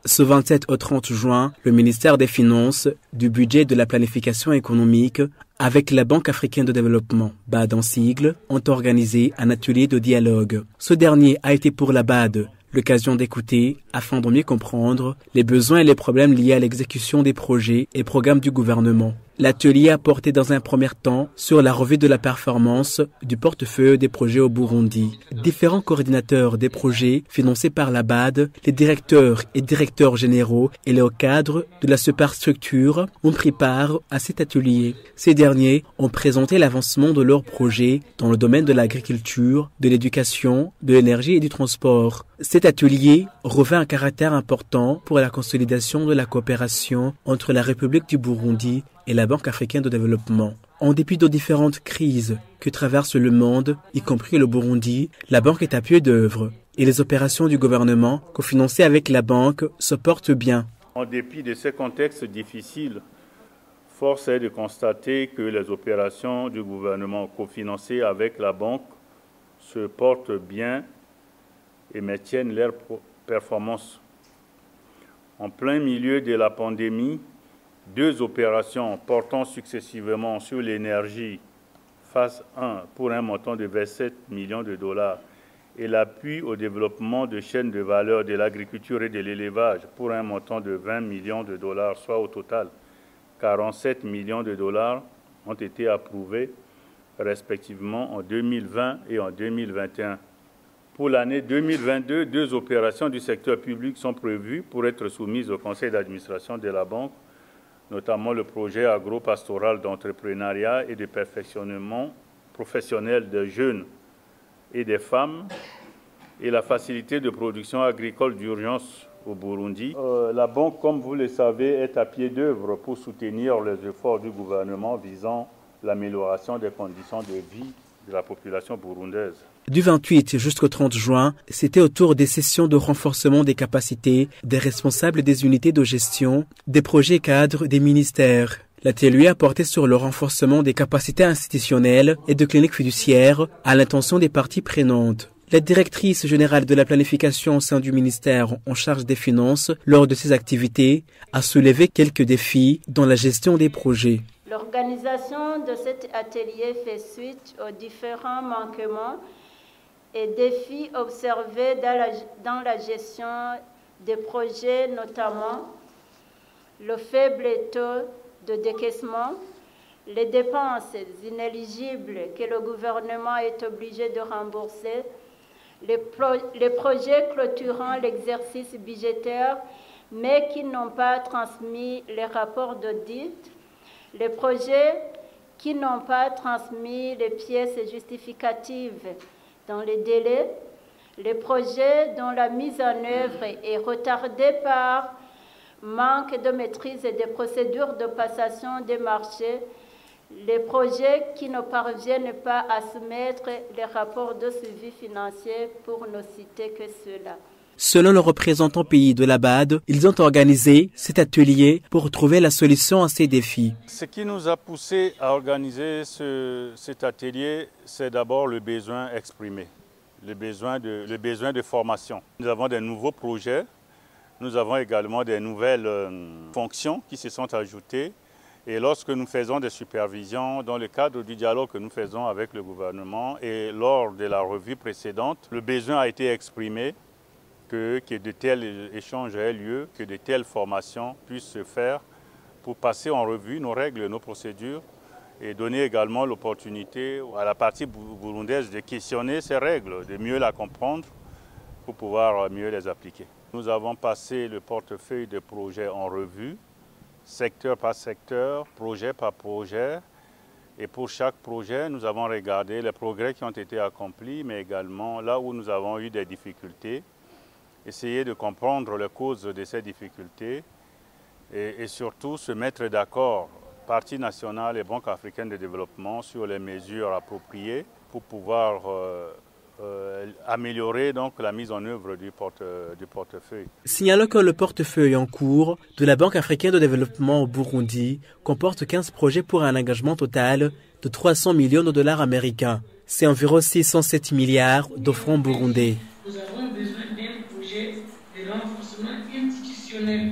Ce 27 au 30 juin, le ministère des Finances, du Budget et de la Planification économique, avec la Banque africaine de développement, BAD en sigle, ont organisé un atelier de dialogue. Ce dernier a été pour la BAD l'occasion d'écouter, afin de mieux comprendre, les besoins et les problèmes liés à l'exécution des projets et programmes du gouvernement. L'atelier a porté dans un premier temps sur la revue de la performance du portefeuille des projets au Burundi. Différents coordinateurs des projets financés par la BAD, les directeurs et directeurs généraux et les cadres de la superstructure ont pris part à cet atelier. Ces derniers ont présenté l'avancement de leurs projets dans le domaine de l'agriculture, de l'éducation, de l'énergie et du transport. Cet atelier revêt un caractère important pour la consolidation de la coopération entre la République du Burundi et la Banque africaine de développement. En dépit de différentes crises que traverse le monde, y compris le Burundi, la banque est à pied d'œuvre et les opérations du gouvernement, cofinancées avec la banque, se portent bien. En dépit de ces contextes difficiles, force est de constater que les opérations du gouvernement cofinancées avec la banque se portent bien et maintiennent leur performance. En plein milieu de la pandémie, 2 opérations portant successivement sur l'énergie, phase 1 pour un montant de 27 millions de dollars et l'appui au développement de chaînes de valeur de l'agriculture et de l'élevage pour un montant de 20 millions de dollars, soit au total 47 millions de dollars, ont été approuvés respectivement en 2020 et en 2021. Pour l'année 2022, 2 opérations du secteur public sont prévues pour être soumises au conseil d'administration de la banque, notamment le projet agro-pastoral d'entrepreneuriat et de perfectionnement professionnel des jeunes et des femmes et la facilité de production agricole d'urgence au Burundi. La banque, comme vous le savez, est à pied d'œuvre pour soutenir les efforts du gouvernement visant l'amélioration des conditions de vie de la population burundaise. Du 28 jusqu'au 30 juin, c'était au tour des sessions de renforcement des capacités des responsables des unités de gestion, des projets cadres des ministères. L'atelier a porté sur le renforcement des capacités institutionnelles et de cliniques fiduciaires à l'intention des parties prenantes. La directrice générale de la planification au sein du ministère en charge des finances, lors de ses activités, a soulevé quelques défis dans la gestion des projets. L'organisation de cet atelier fait suite aux différents manquements et défis observés dans la gestion des projets, notamment le faible taux de décaissement, les dépenses inéligibles que le gouvernement est obligé de rembourser, les projets clôturant l'exercice budgétaire mais qui n'ont pas transmis les rapports d'audit, les projets qui n'ont pas transmis les pièces justificatives dans les délais, les projets dont la mise en œuvre est retardée par manque de maîtrise des procédures de passation des marchés, les projets qui ne parviennent pas à soumettre les rapports de suivi financier, pour ne citer que cela. Selon le représentant pays de la BAD, ils ont organisé cet atelier pour trouver la solution à ces défis. Ce qui nous a poussé à organiser cet atelier, c'est d'abord le besoin exprimé, le besoin de formation. Nous avons des nouveaux projets, nous avons également des nouvelles fonctions qui se sont ajoutées. Et lorsque nous faisons des supervisions, dans le cadre du dialogue que nous faisons avec le gouvernement et lors de la revue précédente, le besoin a été exprimé que de tels échanges aient lieu, que de telles formations puissent se faire pour passer en revue nos règles, nos procédures et donner également l'opportunité à la partie burundaise de questionner ces règles, de mieux la comprendre pour pouvoir mieux les appliquer. Nous avons passé le portefeuille de projets en revue, secteur par secteur, projet par projet. Et pour chaque projet, nous avons regardé les progrès qui ont été accomplis, mais également là où nous avons eu des difficultés, essayer de comprendre les causes de ces difficultés et surtout se mettre d'accord, Parti national et Banque africaine de développement, sur les mesures appropriées pour pouvoir améliorer donc la mise en œuvre du portefeuille. Signalons que le portefeuille en cours de la Banque africaine de développement au Burundi comporte 15 projets pour un engagement total de 300 millions de dollars américains. C'est environ 607 milliards de francs burundais. Nous avons besoin d'un projet de renforcement institutionnel.